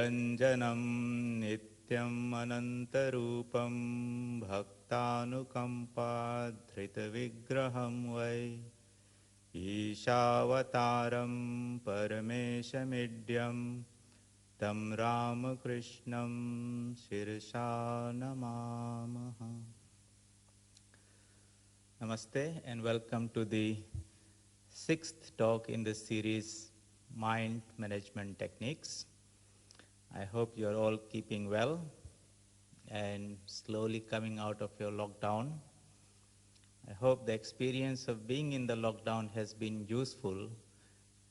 निरञ्जनं नित्यम् अनन्तरूपं भक्तानुकम्पाधृतविग्रहं वै ईशावतारं परमेशमिड्यं तं रामकृष्णं शिरसा नमामः. Namaste and welcome to the sixth talk in the series Mind Management Techniques. I hope you're all keeping well and slowly coming out of your lockdown. I hope the experience of being in the lockdown has been useful,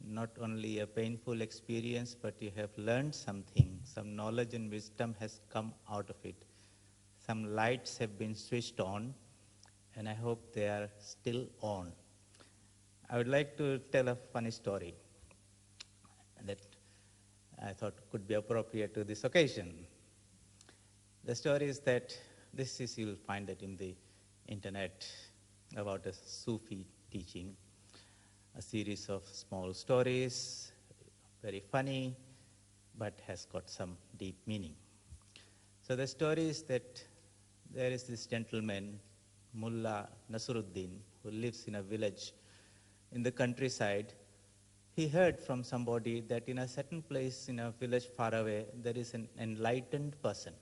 not only a painful experience, but you have learned something, some knowledge and wisdom has come out of it. Some lights have been switched on, and I hope they are still on. I would like to tell a funny story that I thought could be appropriate to this occasion. The story is that you'll find it in the internet, about a Sufi teaching, a series of small stories, very funny, but has got some deep meaning. So the story is that there is this gentleman, Mullah Nasruddin, who lives in a village in the countryside. He heard from somebody that in a certain place in a village far away, there is an enlightened person.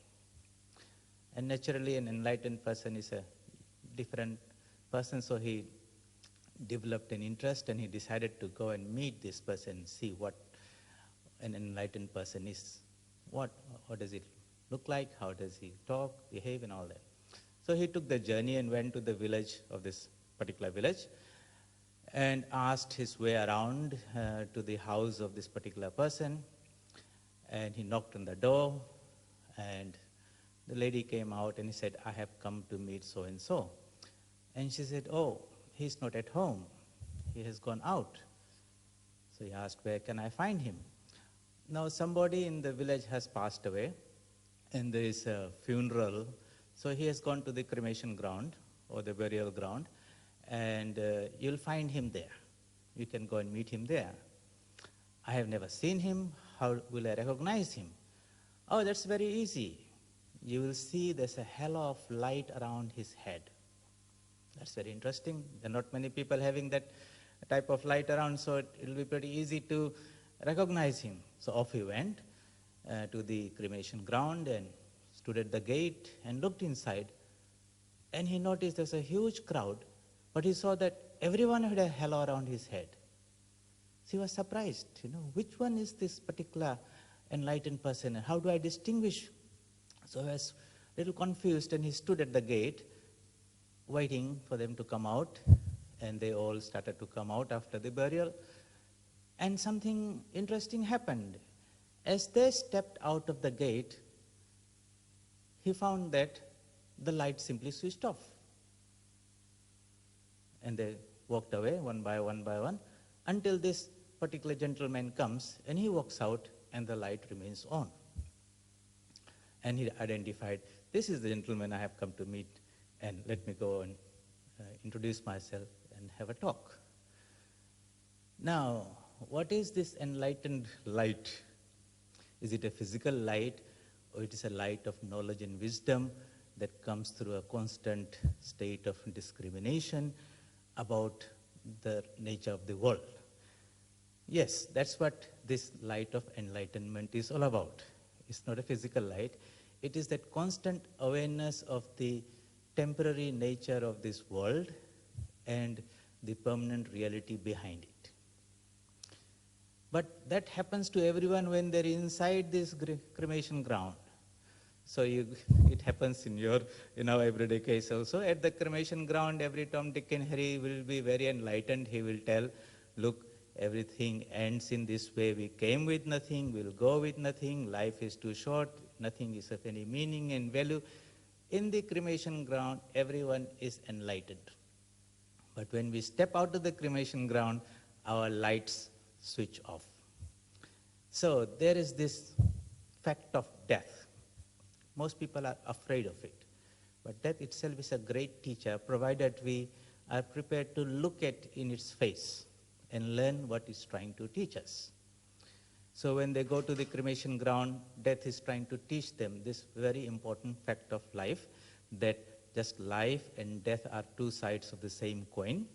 And naturally, an enlightened person is a different person, so he developed an interest and he decided to go and meet this person, see what an enlightened person is. What does it look like? How does he talk, behave, and all that? So he took the journey and went to the village of this particular village and asked his way around to the house of this particular person. And he knocked on the door, and the lady came out and he said, "I have come to meet so-and-so." And she said, "Oh, he's not at home. He has gone out." So he asked, "Where can I find him?" Now somebody in the village has passed away, and there is a funeral. So he has gone to the cremation ground or the burial ground, and you'll find him there. You can go and meet him there. "I have never seen him. How will I recognize him?" "Oh, that's very easy. You will see there's a halo of light around his head." That's very interesting. There are not many people having that type of light around, so it will be pretty easy to recognize him. So off he went to the cremation ground and stood at the gate and looked inside. And he noticed there's a huge crowd, but he saw that everyone had a halo around his head. So he was surprised, which one is this particular enlightened person, and how do I distinguish? So he was a little confused, and he stood at the gate waiting for them to come out, and they all started to come out after the burial. And something interesting happened. As they stepped out of the gate, he found that the light simply switched off. And they walked away one by one until this particular gentleman comes, and he walks out and the light remains on. And he identified, "This is the gentleman I have come to meet, and let me go and introduce myself and have a talk." Now, what is this enlightened light? Is it a physical light, or it is a light of knowledge and wisdom that comes through a constant state of discrimination about the nature of the world? Yes, that's what this light of enlightenment is all about. It's not a physical light. It is that constant awareness of the temporary nature of this world and the permanent reality behind it. But that happens to everyone when they're inside this cremation ground. So it happens in our everyday case also. At the cremation ground, every Tom, Dick, and Harry will be very enlightened. He will tell, "Look, everything ends in this way. We came with nothing, we'll go with nothing. Life is too short. Nothing is of any meaning and value." In the cremation ground, everyone is enlightened. But when we step out of the cremation ground, our lights switch off. So there is this fact of death. Most people are afraid of it. But death itself is a great teacher, provided we are prepared to look at in its face and learn what it's trying to teach us. So when they go to the cremation ground, death is trying to teach them this very important fact of life, that just life and death are two sides of the same coin.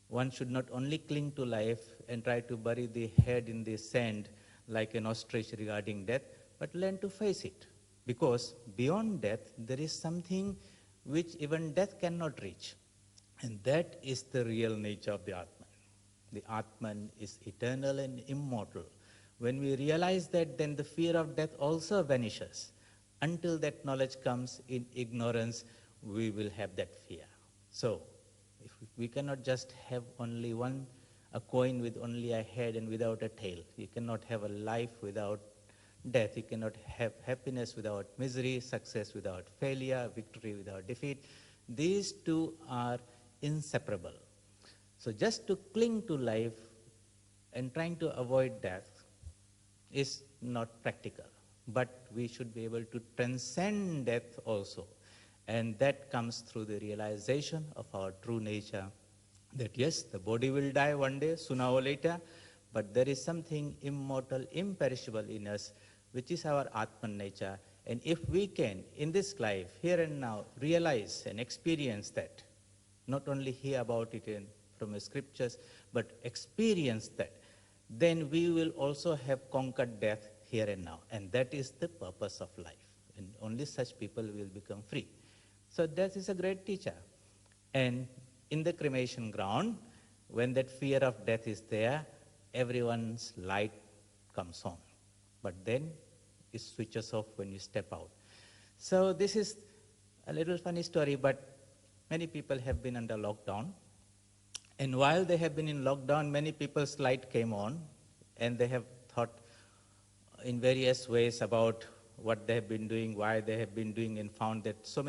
One should not only cling to life and try to bury the head in the sand like an ostrich regarding death, but learn to face it. Because beyond death, there is something which even death cannot reach. And that is the real nature of the Atman. The Atman is eternal and immortal. When we realize that, then the fear of death also vanishes. Until that knowledge comes in ignorance, we will have that fear. So, if we cannot just have only a coin with only a head and without a tail. You cannot have a life without death. You cannot have happiness without misery, success without failure, victory without defeat. These two are inseparable. So just to cling to life and trying to avoid death is not practical. But we should be able to transcend death also. And that comes through the realization of our true nature, that yes, the body will die one day, sooner or later, but there is something immortal, imperishable in us, which is our Atman nature. And if we can, in this life, here and now, realize and experience that, not only hear about it from the scriptures, but experience that, then we will also have conquered death here and now. And that is the purpose of life. And only such people will become free. So death is a great teacher. And in the cremation ground, when that fear of death is there, everyone's light comes on. But then it switches off when you step out. So this is a little funny story, but many people have been under lockdown. And while they have been in lockdown, many people's light came on, and they have thought in various ways about what they have been doing, why they have been doing, and found that so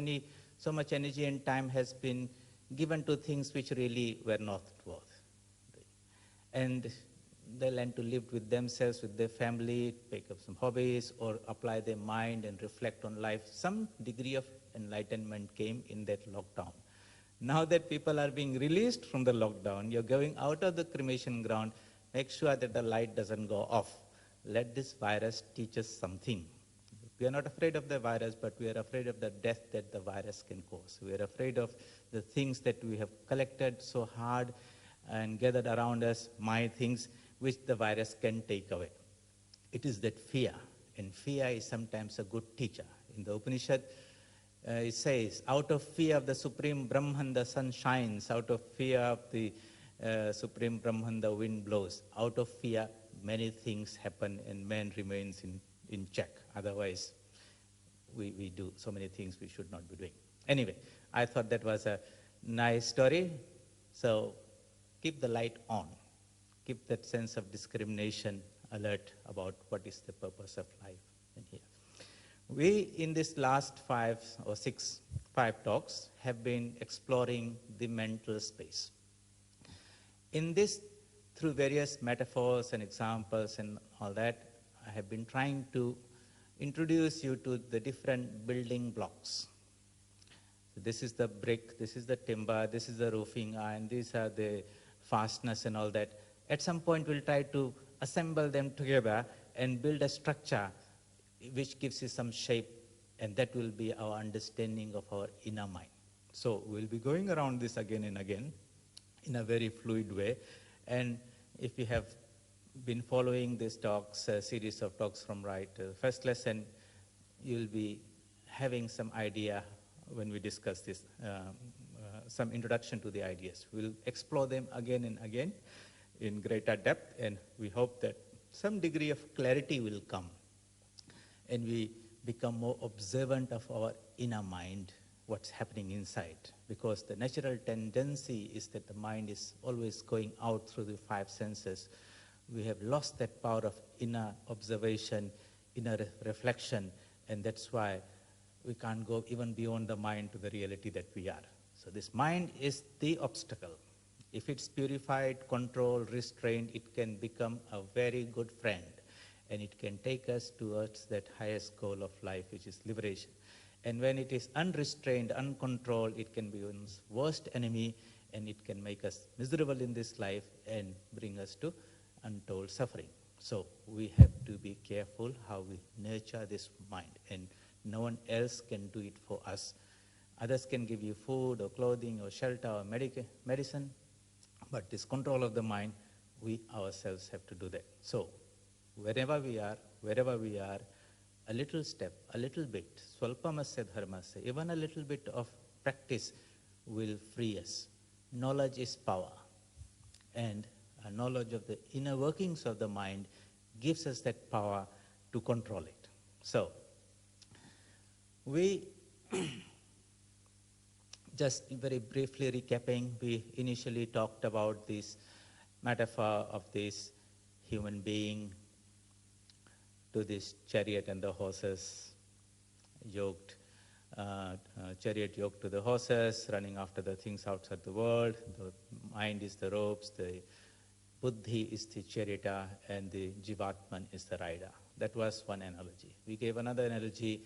much energy and time has been given to things which really were not worth. And they learn to live with themselves, with their family, pick up some hobbies, or apply their mind and reflect on life. Some degree of enlightenment came in that lockdown. Now that people are being released from the lockdown, you're going out of the cremation ground, make sure that the light doesn't go off. Let this virus teach us something. We are not afraid of the virus, but we are afraid of the death that the virus can cause. We are afraid of the things that we have collected so hard and gathered around us, my things, which the virus can take away. It is that fear, and fear is sometimes a good teacher. In the Upanishad, it says, out of fear of the Supreme Brahman, the sun shines. Out of fear of the Supreme Brahman, the wind blows. Out of fear, many things happen and man remains in check. Otherwise, we do so many things we should not be doing. Anyway, I thought that was a nice story. So keep the light on. Keep that sense of discrimination alert about what is the purpose of life in here. We, in this last 5 talks, have been exploring the mental space. In this, through various metaphors and examples and all that, I have been trying to introduce you to the different building blocks. So this is the brick, this is the timber, this is the roofing iron, these are the fasteners and all that. At some point, we'll try to assemble them together and build a structure which gives you some shape, and that will be our understanding of our inner mind. So we'll be going around this again and again in a very fluid way. And if you have been following this talks, series of talks from first lesson, you'll be having some idea when we discuss this, some introduction to the ideas. We'll explore them again and again in greater depth, and we hope that some degree of clarity will come, and we become more observant of our inner mind, what's happening inside. Because the natural tendency is that the mind is always going out through the 5 senses. We have lost that power of inner observation, inner reflection, and that's why we can't go even beyond the mind to the reality that we are. So this mind is the obstacle. If it's purified, controlled, restrained, it can become a very good friend. And it can take us towards that highest goal of life, which is liberation. And when it is unrestrained, uncontrolled, it can be one's worst enemy, and it can make us miserable in this life and bring us to untold suffering. So we have to be careful how we nurture this mind, and no one else can do it for us. Others can give you food or clothing or shelter or medicine, but this control of the mind, we ourselves have to do that. So wherever we are, a little step, a little bit, swalpamasya dharmasya, even a little bit of practice will free us. Knowledge is power. And a knowledge of the inner workings of the mind gives us that power to control it. So, we just very briefly recapping, we initially talked about this metaphor of this human being to this chariot and the horses yoked, chariot yoked to the horses, running after the things outside the world. The mind is the ropes, the buddhi is the charioteer, and the jivatman is the rider. That was one analogy. We gave another analogy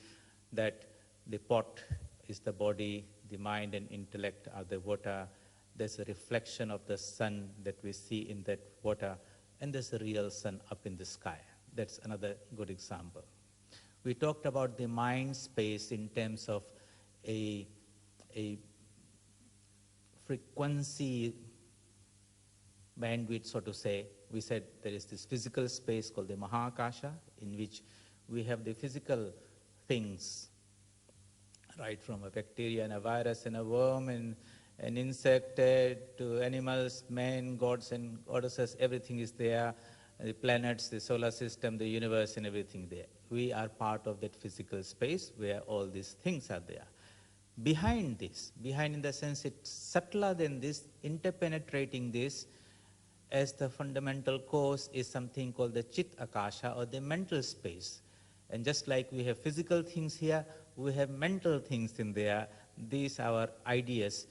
that the pot is the body, the mind and intellect are the water. There's a reflection of the sun that we see in that water, and there's a real sun up in the sky. That's another good example. We talked about the mind space in terms of a frequency bandwidth, so to say. We said there is this physical space called the Mahakasha, in which we have the physical things, right from a bacteria and a virus and a worm and an insect to animals, men, gods and goddesses, everything is there. The planets, the solar system, the universe and everything there. We are part of that physical space where all these things are there. Behind this, behind in the sense it's subtler than this, interpenetrating this as the fundamental cause is something called the Chit Akasha, or the mental space. And just like we have physical things here, we have mental things in there. These are our ideas,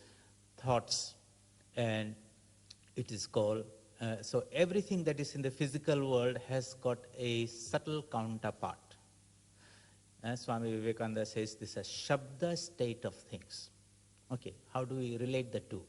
thoughts, and it is called, so everything that is in the physical world has got a subtle counterpart. Swami Vivekananda says this is a Shabda state of things. Okay, how do we relate the two?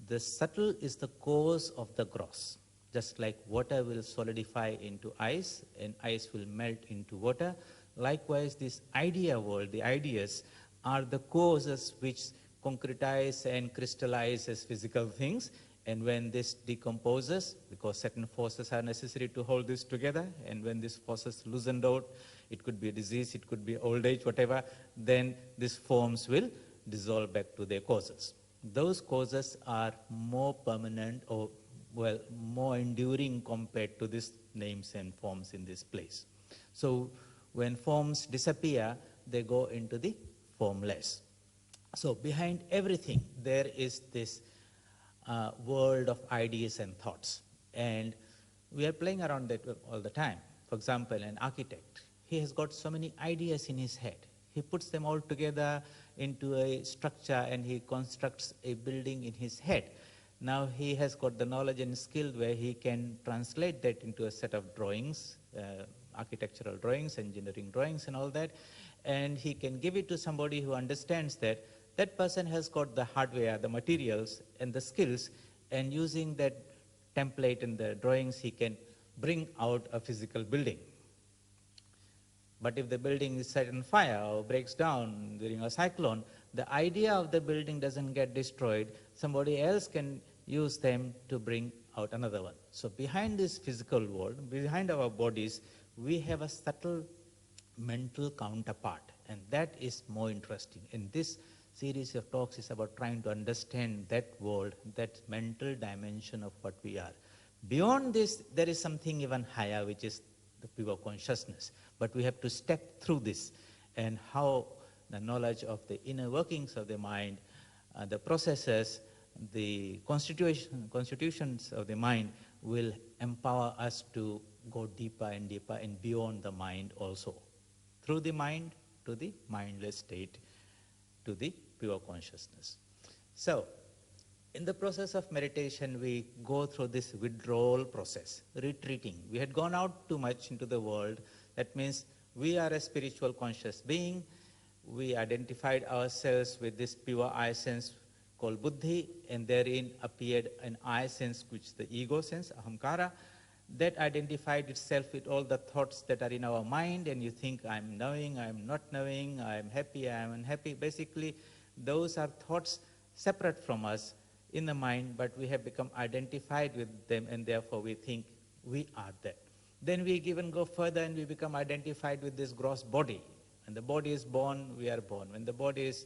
The subtle is the cause of the gross. Just like water will solidify into ice and ice will melt into water, likewise this idea world, the ideas, are the causes which concretize and crystallize as physical things. And when this decomposes, because certain forces are necessary to hold this together, and when these forces loosened out, it could be a disease, it could be old age, whatever, then these forms will dissolve back to their causes. Those causes are more permanent, or well, more enduring compared to these names and forms in this place. So when forms disappear, they go into the formless. So behind everything, there is this world of ideas and thoughts. And we are playing around that all the time. For example, an architect, he has got so many ideas in his head. He puts them all together into a structure and he constructs a building in his head. Now he has got the knowledge and skill where he can translate that into a set of drawings, architectural drawings, engineering drawings and all that. And he can give it to somebody who understands that. That person has got the hardware, the materials and the skills, and using that template and the drawings, he can bring out a physical building. But if the building is set on fire or breaks down during a cyclone, the idea of the building doesn't get destroyed. Somebody else can use them to bring out another one. So behind this physical world, behind our bodies, we have a subtle mental counterpart, and that is more interesting. In this series of talks is about trying to understand that world, that mental dimension of what we are. Beyond this, there is something even higher, which is the pure consciousness. But we have to step through this, and how the knowledge of the inner workings of the mind, the processes, the constitutions of the mind will empower us to go deeper and deeper and beyond the mind also. Through the mind to the mindless state, to the pure consciousness. So, in the process of meditation, we go through this withdrawal process, retreating. We had gone out too much into the world. That means we are a spiritual conscious being. We identified ourselves with this pure I sense called buddhi, and therein appeared an I sense, which is the ego sense, ahamkara. that identified itself with all the thoughts that are in our mind, and you think, I'm knowing, I'm not knowing, I'm happy, I'm unhappy. Basically, those are thoughts separate from us in the mind, but we have become identified with them, and therefore we think we are that. Then we even go further and we become identified with this gross body. When the body is born, we are born. When the body is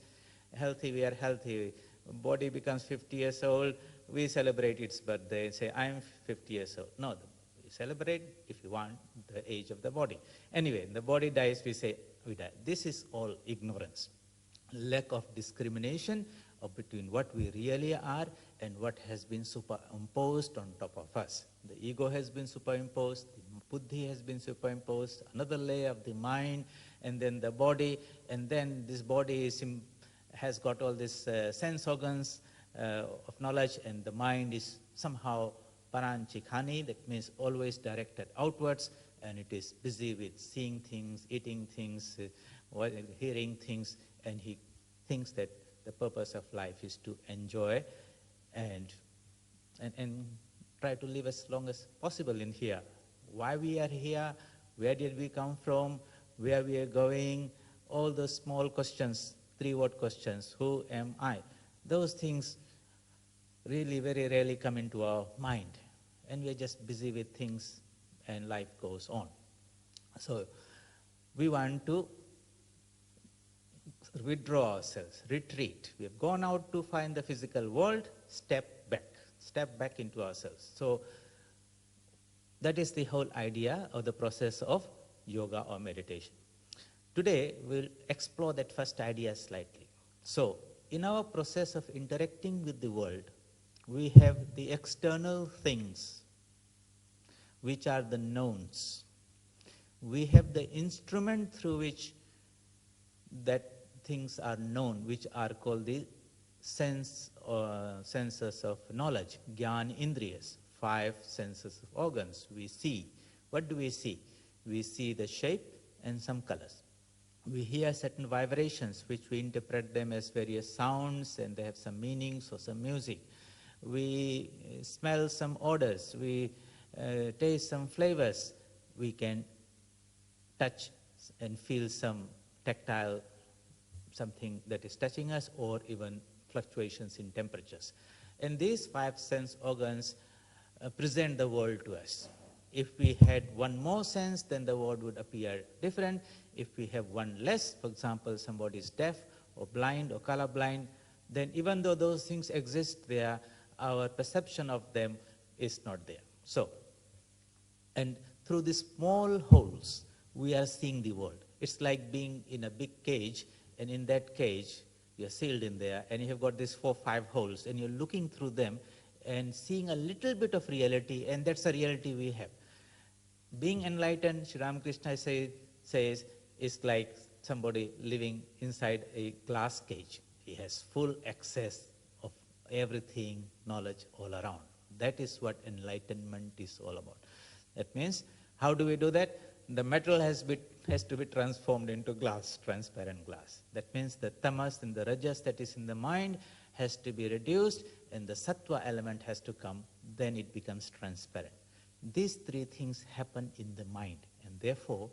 healthy, we are healthy. Body becomes 50 years old, we celebrate its birthday and say, I'm 50 years old. No, we celebrate, if you want, the age of the body. Anyway, the body dies, we say, we die. This is all ignorance. Lack of discrimination between what we really are and what has been superimposed on top of us. The ego has been superimposed, the buddhi has been superimposed, another layer of the mind, and then the body, and then this body has got all these sense organs of knowledge, and the mind is somehow paranchikhani, that means always directed outwards, and it is busy with seeing things, eating things, hearing things, and he thinks that the purpose of life is to enjoy and try to live as long as possible in here. Why we are here, where did we come from, where we are going, all those small questions, 3-word questions, who am I? Those things really very rarely come into our mind, and we are just busy with things and life goes on. So we want to withdraw ourselves, retreat. We have gone out to find the physical world, step back into ourselves. So that is the whole idea of the process of yoga or meditation. Today, we'll explore that first idea slightly. So, in our process of interacting with the world, we have the external things, which are the knowns. We have the instrument through which that things are known, which are called the senses of knowledge, jnana indriyas, 5 senses of organs. We see. What do we see? We see the shape and some colors. We hear certain vibrations, which we interpret them as various sounds, and they have some meanings or some music. We smell some odors. We taste some flavors. We can touch and feel some tactile, something that is touching us, or even fluctuations in temperatures. And these 5 sense organs present the world to us. If we had one more sense, then the world would appear different. If we have one less, for example, somebody is deaf or blind or colorblind, then even though those things exist there, our perception of them is not there. So, and through these small holes, we are seeing the world. It's like being in a big cage, and in that cage, you're sealed in there, and you have got these 4 or 5 holes, and you're looking through them and seeing a little bit of reality, and that's the reality we have. Being enlightened, Sri Ramakrishna says, is like somebody living inside a glass cage. He has full access of everything, knowledge all around. That is what enlightenment is all about. That means, how do we do that? The metal has to be transformed into glass, transparent glass. That means the tamas and the rajas that is in the mind has to be reduced, and the sattva element has to come, then it becomes transparent. These 3 things happen in the mind, and therefore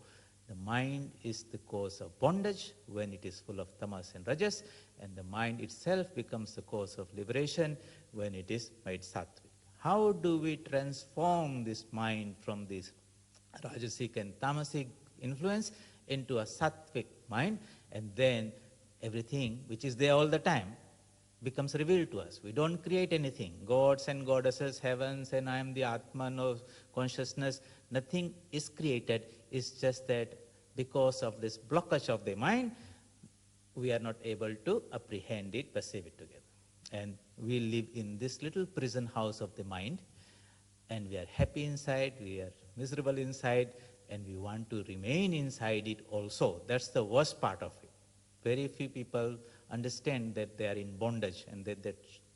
the mind is the cause of bondage when it is full of tamas and rajas, and the mind itself becomes the cause of liberation when it is made sattvic. How do we transform this mind from this rajasic and tamasic influence into a sattvic mind, and then everything which is there all the time becomes revealed to us. We don't create anything. Gods and goddesses, heavens, and I am the Atman of consciousness. Nothing is created. It's just that because of this blockage of the mind, we are not able to apprehend it, perceive it together. And we live in this little prison house of the mind, and we are happy inside, we are miserable inside, and we want to remain inside it also. That's the worst part of it. Very few people understand that they are in bondage and that they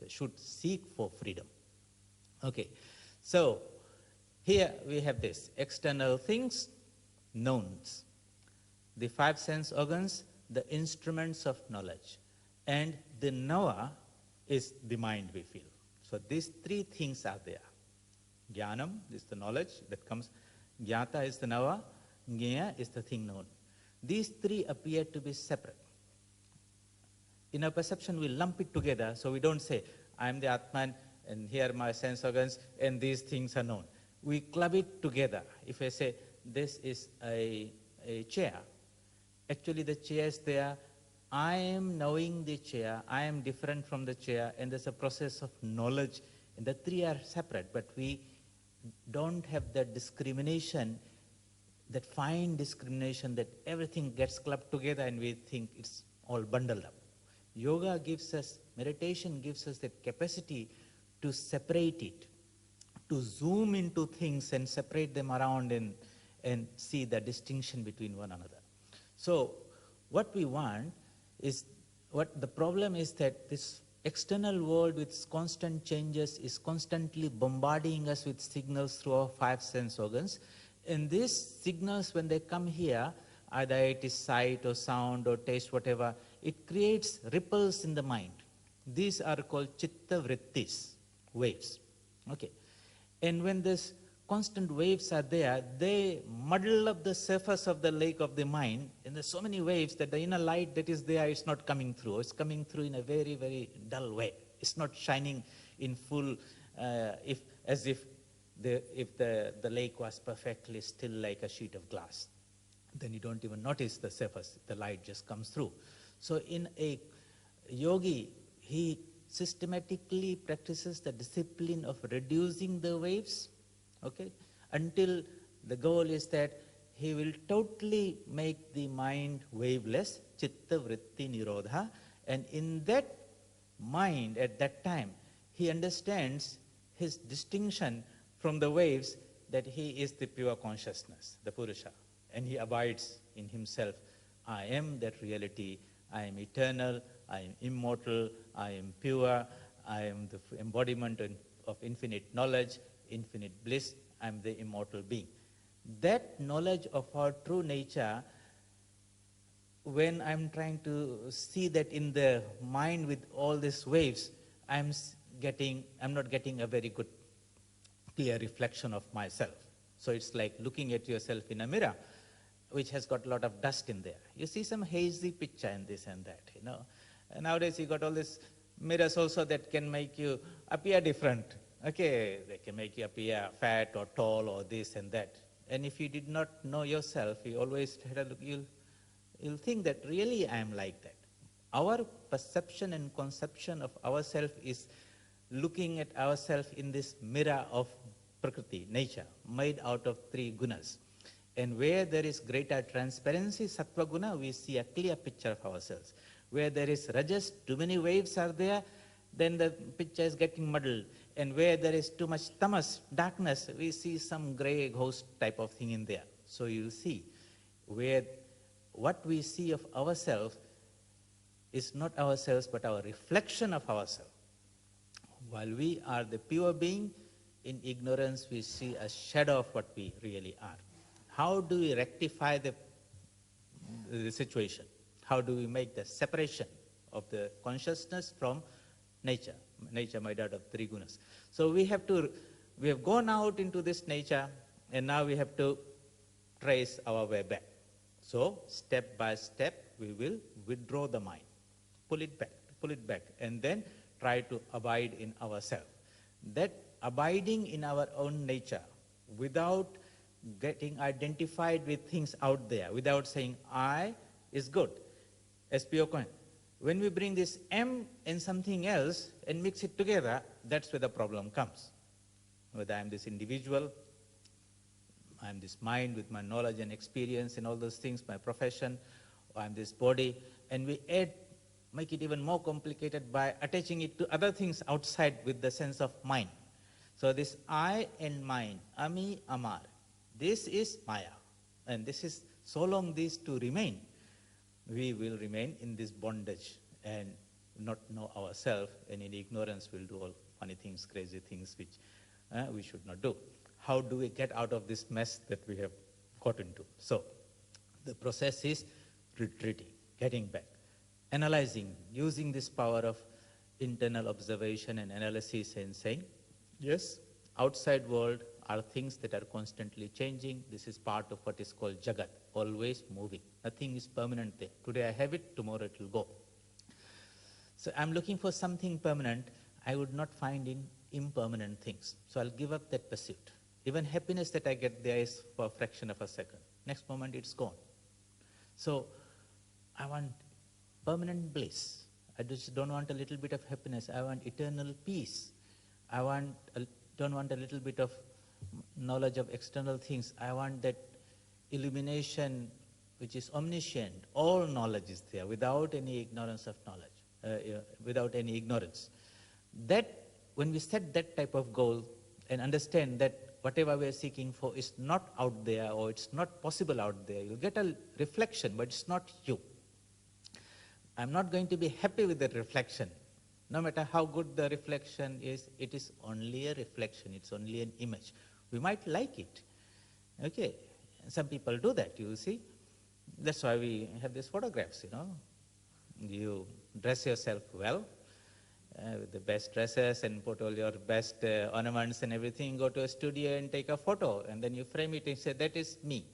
should seek for freedom. Okay, so here we have this external things, knowns. The 5 sense organs, the instruments of knowledge. And the knower is the mind we feel. So these 3 things are there. Jnanam is the knowledge that comes. Jnata is the nava. Jnaya is the thing known. These three appear to be separate. In our perception, we lump it together, so we don't say, I am the Atman, and here are my sense organs, and these things are known. We club it together. If I say, this is a chair, actually the chair is there, I am knowing the chair, I am different from the chair, and there's a process of knowledge, and the three are separate, but we don't have that discrimination, that fine discrimination, that everything gets clubbed together and we think it's all bundled up. Yoga gives us, meditation gives us that capacity to separate it, to zoom into things and separate them around and see the distinction between one another. So what we want is, what the problem is that this external world with constant changes is constantly bombarding us with signals through our 5 sense organs. And these signals, when they come here, either it is sight or sound or taste, whatever, it creates ripples in the mind. These are called chitta vrittis, waves. Okay. And when these constant waves are there, they muddle up the surface of the lake of the mind, and there's so many waves that the inner light that is there is not coming through. It's coming through in a very, very dull way. It's not shining in full, as if the lake was perfectly still like a sheet of glass. Then you don't even notice the surface, the light just comes through. So in a yogi, he systematically practices the discipline of reducing the waves, okay, until the goal is that he will totally make the mind waveless, chitta vritti nirodha, and in that mind at that time, he understands his distinction from the waves, that he is the pure consciousness, the Purusha, and he abides in himself. I am that reality, I am eternal, I am immortal, I am pure, I am the embodiment of infinite knowledge, infinite bliss, I am the immortal being. That knowledge of our true nature, when I'm trying to see that in the mind with all these waves, I'm not getting a very good clear reflection of myself. So it's like looking at yourself in a mirror, which has got a lot of dust in there. You see some hazy picture in this and that, you know. And nowadays you got all these mirrors also that can make you appear different. Okay, they can make you appear fat or tall or this and that. And if you did not know yourself, you always had a look, you'll think that really I am like that. Our perception and conception of ourselves is looking at ourselves in this mirror of Prakriti, nature, made out of 3 gunas. And where there is greater transparency, sattva guna, we see a clear picture of ourselves. Where there is rajas, too many waves are there, then the picture is getting muddled. And where there is too much tamas, darkness, we see some gray ghost type of thing in there. So you see, where what we see of ourselves is not ourselves, but our reflection of ourselves. While we are the pure being, in ignorance we see a shadow of what we really are. How do we rectify the situation? How do we make the separation of the consciousness from nature? Nature made out of 3 gunas. So we have gone out into this nature, and now we have to trace our way back. So step by step, we will withdraw the mind, pull it back, and then try to abide in ourselves. That abiding in our own nature, without getting identified with things out there, without saying I is good, as pure coin. When we bring this M in something else and mix it together, that's where the problem comes. Whether I'm this individual, I'm this mind with my knowledge and experience and all those things, my profession, or I'm this body, and we make it even more complicated by attaching it to other things outside with the sense of mind. So this I and mine, ami, amar, this is Maya. And this is, so long these two remain, we will remain in this bondage and not know ourselves, and in ignorance we'll do all funny things, crazy things which we should not do. How do we get out of this mess that we have got into? So the process is retreating, getting back, analyzing, using this power of internal observation and analysis and saying, yes, outside world are things that are constantly changing. This is part of what is called Jagat, always moving. Nothing is permanent there. Today I have it, tomorrow it will go. So I'm looking for something permanent. I would not find in impermanent things. So I'll give up that pursuit. Even happiness that I get there is for a fraction of a second. Next moment it's gone. So I want permanent bliss. I just don't want a little bit of happiness. I want eternal peace. I don't want a little bit of knowledge of external things. I want that illumination which is omniscient. All knowledge is there without any ignorance of knowledge, without any ignorance. That, when we set that type of goal and understand that whatever we are seeking for is not out there or it's not possible out there, you'll get a reflection, but it's not you. I'm not going to be happy with the reflection. No matter how good the reflection is, it is only a reflection. It's only an image. We might like it. Okay. Some people do that, you see. That's why we have these photographs, you know. You dress yourself well with the best dresses and put all your best ornaments and everything, go to a studio and take a photo, and then you frame it and say, that is me.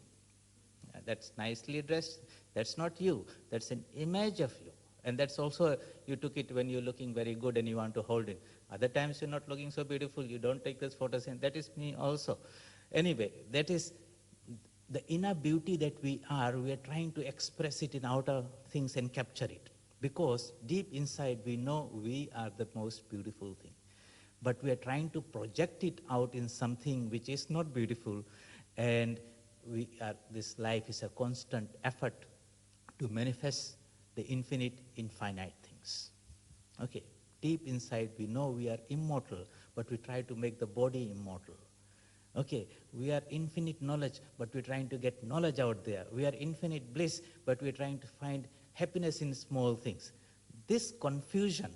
That's nicely dressed. That's not you. That's an image of you. And that's also, you took it when you're looking very good and you want to hold it. Other times you're not looking so beautiful, you don't take those photos, and that is me also. Anyway, that is the inner beauty that we are trying to express it in outer things and capture it. Because deep inside we know we are the most beautiful thing. But we are trying to project it out in something which is not beautiful, and this life is a constant effort to manifest the infinite in finite things. Okay, deep inside we know we are immortal, but we try to make the body immortal. Okay, we are infinite knowledge, but we're trying to get knowledge out there. We are infinite bliss, but we're trying to find happiness in small things. This confusion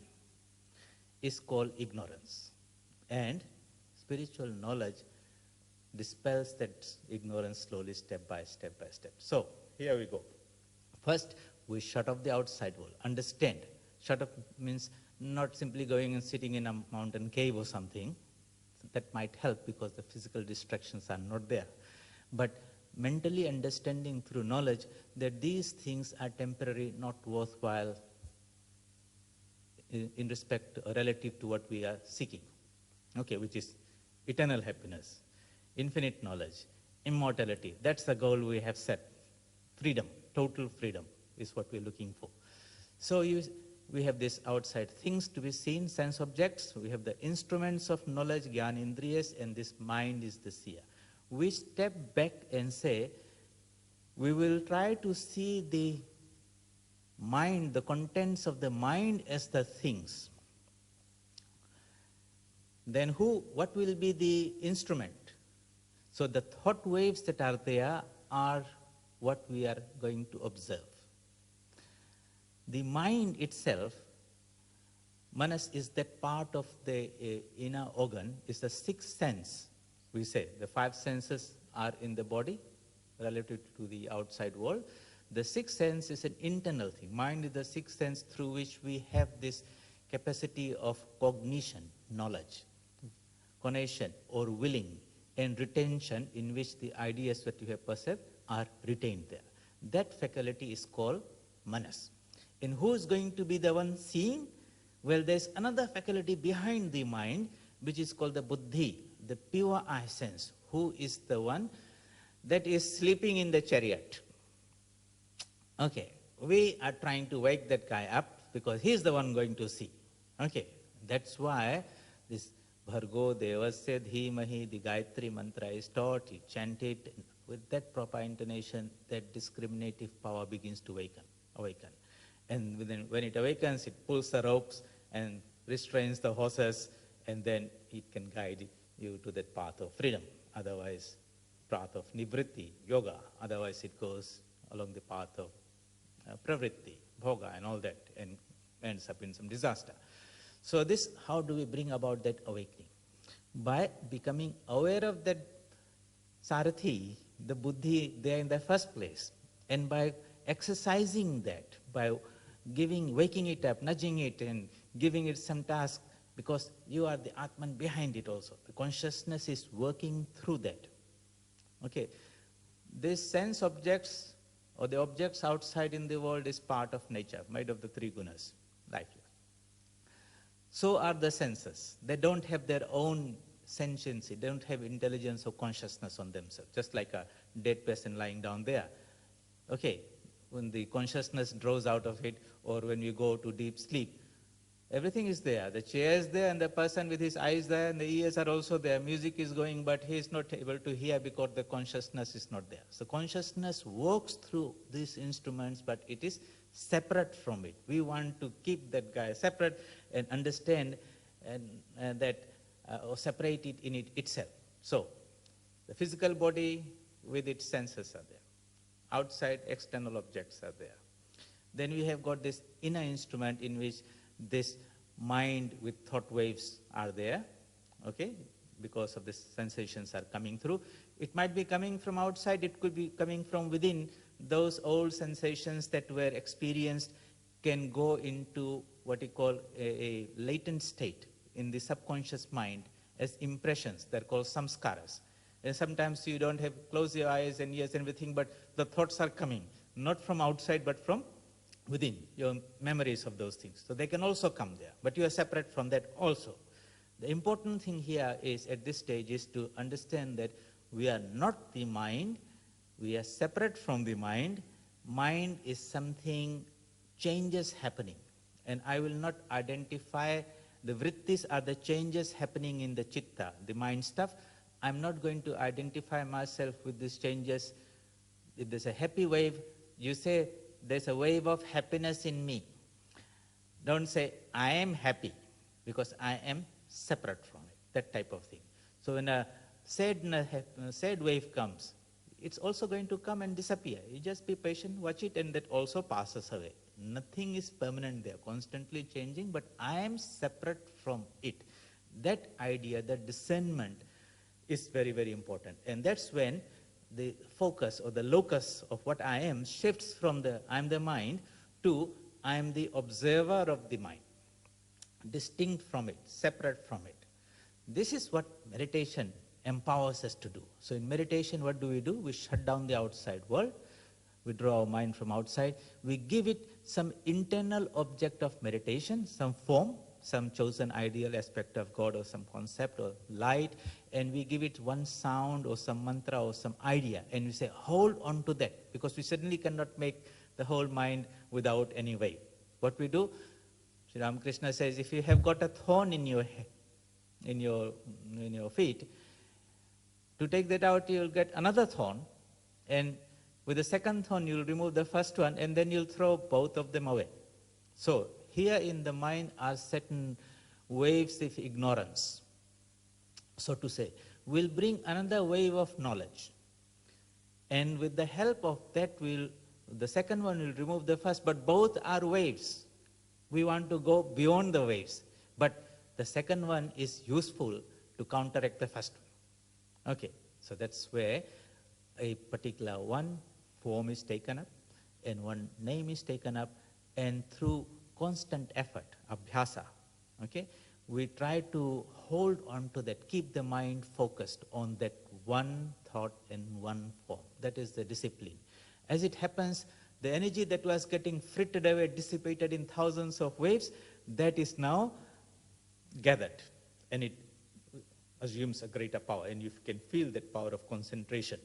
is called ignorance. And spiritual knowledge dispels that ignorance slowly, step by step by step. So, here we go. First, we shut off the outside world. Understand. Shut off means not simply going and sitting in a mountain cave or something. That might help because the physical distractions are not there. But mentally understanding through knowledge that these things are temporary, not worthwhile in respect or relative to what we are seeking. Okay, which is eternal happiness, infinite knowledge, immortality. That's the goal we have set. Freedom, total freedom is what we're looking for. So we have this outside things to be seen, sense objects. We have the instruments of knowledge, jnana indriyas, and this mind is the seer. We step back and say, we will try to see the mind, the contents of the mind as the things. Then what will be the instrument? So the thought waves that are there are what we are going to observe. The mind itself, manas, is that part of the inner organ, is the sixth sense, we say. The five senses are in the body relative to the outside world. The sixth sense is an internal thing. Mind is the sixth sense through which we have this capacity of cognition, knowledge, connection or willing, and retention, in which the ideas that you have perceived are retained there. That faculty is called manas. And who is going to be the one seeing? Well, there's another faculty behind the mind, which is called the buddhi, the pure eye sense. Who is the one that is sleeping in the chariot? Okay, we are trying to wake that guy up because he's the one going to see. Okay, that's why this Bhargo Devasya Dhimahi, the Gayatri mantra is taught, you chant it. With that proper intonation, that discriminative power begins to awaken. And when it awakens, it pulls the ropes and restrains the horses, and then it can guide you to that path of freedom. Otherwise, path of nivritti, yoga. Otherwise, it goes along the path of pravritti, bhoga, and all that, and ends up in some disaster. So this, how do we bring about that awakening? By becoming aware of that sarathi, the buddhi there in the first place, and by exercising that, by waking it up, nudging it, and giving it some task because you are the Atman behind it also. The consciousness is working through that. Okay, these sense objects or the objects outside in the world is part of nature, made of the three gunas, lifeless. So are the senses. They don't have their own sentiency, they don't have intelligence or consciousness on themselves, just like a dead person lying down there. Okay, when the consciousness draws out of it, or when we go to deep sleep, everything is there. The chair is there, and the person with his eyes there, and the ears are also there. Music is going, but he is not able to hear because the consciousness is not there. So consciousness works through these instruments, but it is separate from it. We want to keep that guy separate and understand and that or separate it in it itself. So the physical body with its senses are there. Outside external objects are there. Then we have got this inner instrument in which this mind with thought waves are there, okay, because of the sensations are coming through. It might be coming from outside, it could be coming from within. Those old sensations that were experienced can go into what you call a latent state in the subconscious mind as impressions. They're called samskaras. And sometimes you don't have, close your eyes and ears and everything, but the thoughts are coming, not from outside, but from within, your memories of those things. So they can also come there, but you are separate from that also. The important thing here is, at this stage, is to understand that we are not the mind, we are separate from the mind. Mind is something, changes happening. And I will not identify, the vrittis are the changes happening in the chitta, the mind stuff. I'm not going to identify myself with these changes. If there's a happy wave, you say, there's a wave of happiness in me. Don't say, I am happy, because I am separate from it, that type of thing. So when a sad wave comes, it's also going to come and disappear. You just be patient, watch it, and that also passes away. Nothing is permanent there, constantly changing, but I am separate from it. That idea, that discernment is very, very important. And that's when the focus or the locus of what I am shifts from the I am the mind to I am the observer of the mind, distinct from it, separate from it. This is what meditation empowers us to do. So in meditation, what do? We shut down the outside world, we draw our mind from outside, we give it some internal object of meditation, some form, some chosen ideal aspect of God or some concept or light, and we give it one sound or some mantra or some idea, and we say, hold on to that, because we certainly cannot make the whole mind without any wave. What we do, Sri Ramakrishna says, if you have got a thorn in your feet, to take that out, you'll get another thorn, and with the second thorn, you'll remove the first one, and then you'll throw both of them away. So here in the mind are certain waves of ignorance, so to say. We'll bring another wave of knowledge. And with the help of that, the second one will remove the first, but both are waves. We want to go beyond the waves. But the second one is useful to counteract the first one. Okay, so that's where a particular one form is taken up, and one name is taken up, and through constant effort, abhyasa, okay, we try to hold on to that, keep the mind focused on that one thought and one form. That is the discipline. As it happens, the energy that was getting frittered away, dissipated in thousands of waves, that is now gathered, and it assumes a greater power, and you can feel that power of concentration.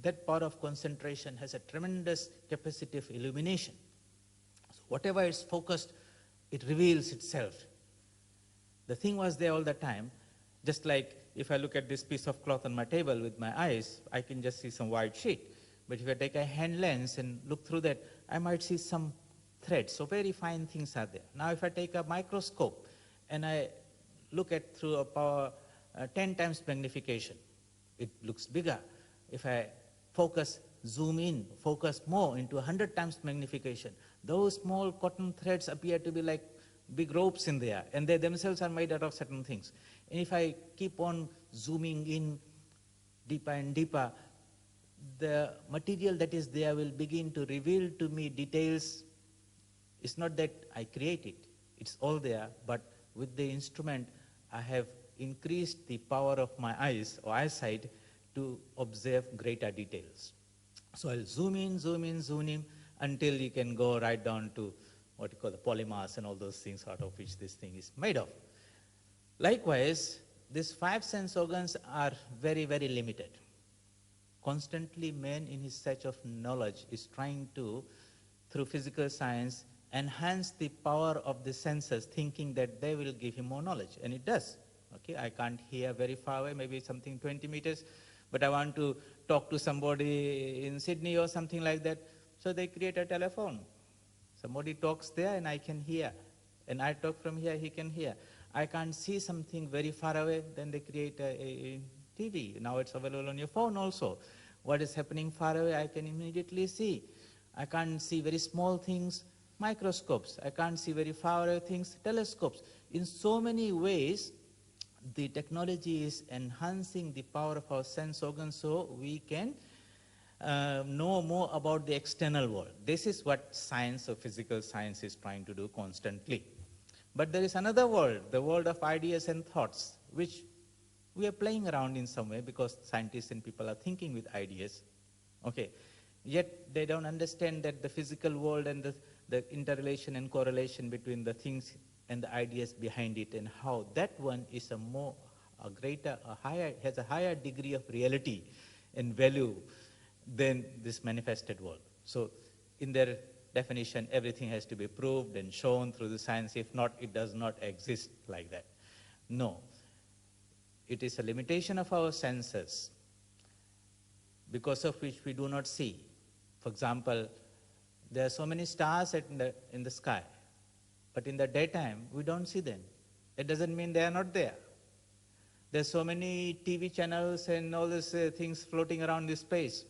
That power of concentration has a tremendous capacity of illumination. Whatever is focused, it reveals itself. The thing was there all the time, just like if I look at this piece of cloth on my table with my eyes, I can just see some white sheet. But if I take a hand lens and look through that, I might see some threads. So very fine things are there. Now if I take a microscope and I look at through a power 10 times magnification, it looks bigger. If I focus, zoom in, focus more into 100 times magnification, those small cotton threads appear to be like big ropes in there, and they themselves are made out of certain things. And if I keep on zooming in deeper and deeper, the material that is there will begin to reveal to me details. It's not that I create it, it's all there, but with the instrument, I have increased the power of my eyes or eyesight to observe greater details. So I'll zoom in, zoom in, zoom in until you can go right down to what you call the polymers and all those things out of which this thing is made of. Likewise, these 5 sense organs are very, very limited. Constantly, man in his search of knowledge is trying to, through physical science, enhance the power of the senses, thinking that they will give him more knowledge, and it does. Okay, I can't hear very far away, maybe something 20 meters, but I want to talk to somebody in Sydney or something like that, so they create a telephone. Somebody talks there and I can hear, and I talk from here, he can hear. I can't see something very far away, then they create a TV. Now it's available on your phone also. What is happening far away, I can immediately see. I can't see very small things, microscopes. I can't see very far away things, telescopes. In so many ways, the technology is enhancing the power of our sense organs so we can know more about the external world. This is what science or physical science is trying to do constantly. But there is another world, the world of ideas and thoughts, which we are playing around in some way because scientists and people are thinking with ideas. Okay. Yet they don't understand that the physical world and the interrelation and correlation between the things and the ideas behind it, and how that one is has a higher degree of reality and value than this manifested world. So in their definition, everything has to be proved and shown through the science. If not, it does not exist like that. No. It is a limitation of our senses because of which we do not see. For example, there are so many stars in the sky, but in the daytime, we don't see them. It doesn't mean they are not there. There's so many TV channels and all these things floating around this space.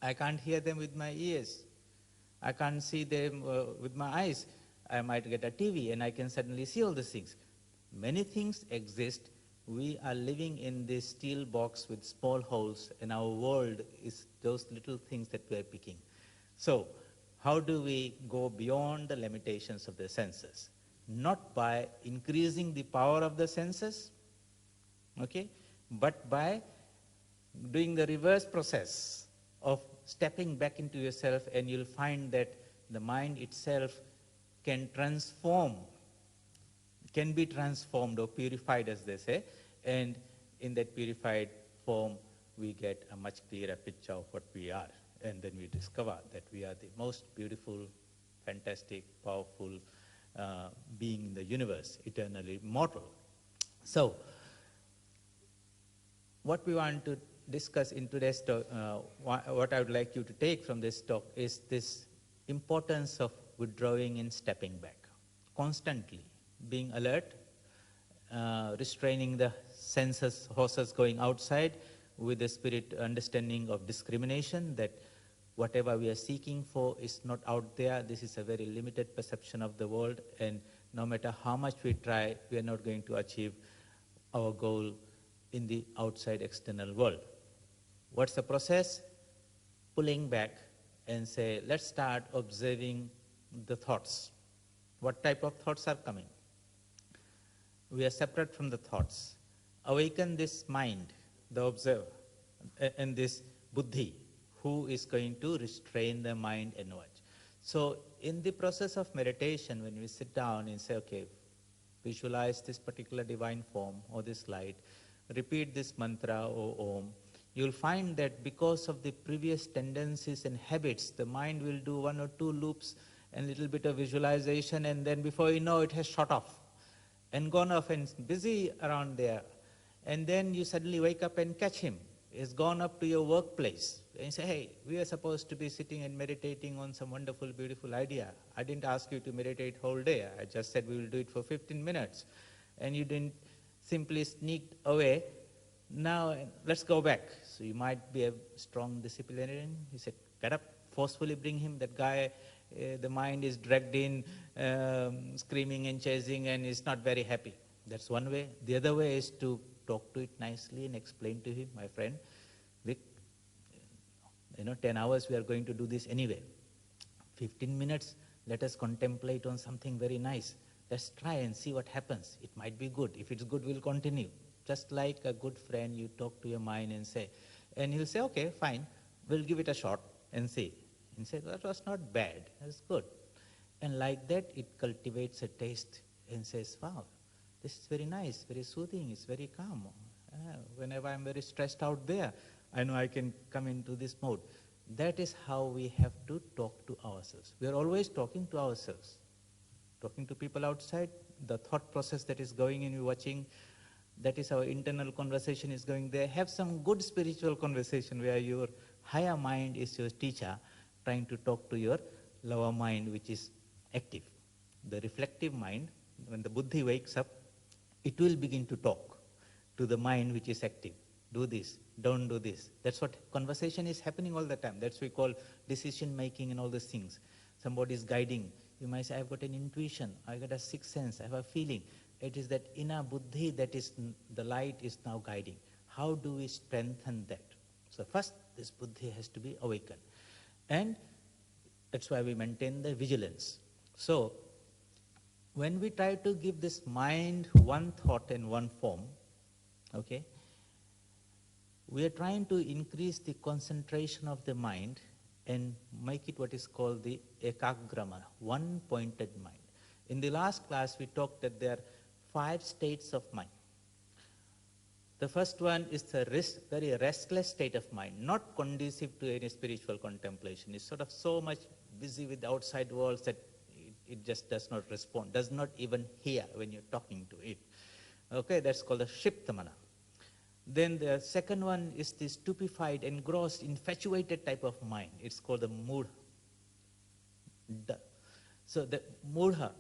I can't hear them with my ears. I can't see them with my eyes. I might get a TV and I can suddenly see all these things. Many things exist. We are living in this steel box with small holes, and our world is those little things that we are picking. So, how do we go beyond the limitations of the senses? Not by increasing the power of the senses, okay, but by doing the reverse process of stepping back into yourself, and you'll find that the mind itself can be transformed or purified, as they say, and in that purified form, we get a much clearer picture of what we are. And then we discover that we are the most beautiful, fantastic, powerful being in the universe, eternally immortal. So, what we want to discuss in today's talk, what I would like you to take from this talk is this importance of withdrawing and stepping back, constantly being alert, restraining the senses, horses going outside with the spirit understanding of discrimination, that whatever we are seeking for is not out there. This is a very limited perception of the world, and no matter how much we try, we are not going to achieve our goal in the outside external world. What's the process? Pulling back and say, let's start observing the thoughts. What type of thoughts are coming? We are separate from the thoughts. Awaken this mind, the observer, and this buddhi, who is going to restrain the mind and watch. So in the process of meditation, when we sit down and say, okay, visualize this particular divine form or this light, repeat this mantra or om, you'll find that because of the previous tendencies and habits, the mind will do 1 or 2 loops and a little bit of visualization, and then before you know, it has shot off and gone off and busy around there. And then you suddenly wake up and catch him. He's gone up to your workplace and you say, hey, we are supposed to be sitting and meditating on some wonderful, beautiful idea. I didn't ask you to meditate whole day. I just said we will do it for 15 minutes. And you didn't simply sneak away. Now, let's go back. So you might be a strong disciplinarian. He said, get up, forcefully bring him. That guy, the mind is dragged in, screaming and chasing, and is not very happy. That's one way. The other way is to talk to it nicely and explain to him, my friend, Vic, 10 hours we are going to do this anyway. 15 minutes, let us contemplate on something very nice. Let's try and see what happens. It might be good. If it's good, we'll continue. Just like a good friend, you talk to your mind and say, and he'll say, okay, fine, we'll give it a shot and see. And say, that was not bad, that's good. And like that, it cultivates a taste and says, wow, this is very nice, very soothing, it's very calm. Whenever I'm very stressed out there, I know I can come into this mode. That is how we have to talk to ourselves. We are always talking to ourselves. Talking to people outside, the thought process that is going in, you're watching, that is our internal conversation is going there. Have some good spiritual conversation where your higher mind is your teacher, trying to talk to your lower mind, which is active. The reflective mind, when the buddhi wakes up, it will begin to talk to the mind which is active. Do this, don't do this. That's what conversation is happening all the time. That's what we call decision making and all these things. Somebody is guiding. You might say, I've got an intuition, I've got a sixth sense, I have a feeling. It is that inner buddhi that is, the light is now guiding. How do we strengthen that? So first, this buddhi has to be awakened. And that's why we maintain the vigilance. So, when we try to give this mind one thought and one form, okay, we are trying to increase the concentration of the mind and make it what is called the ekagrama, one-pointed mind. In the last class, we talked that there are 5 states of mind. The first one is the very restless state of mind, not conducive to any spiritual contemplation. It's sort of so much busy with the outside worlds that it just does not respond, does not even hear when you're talking to it. Okay, that's called the Shiptamana. Then the second one is the stupefied, engrossed, infatuated type of mind. It's called the Mudha. So the Mudha,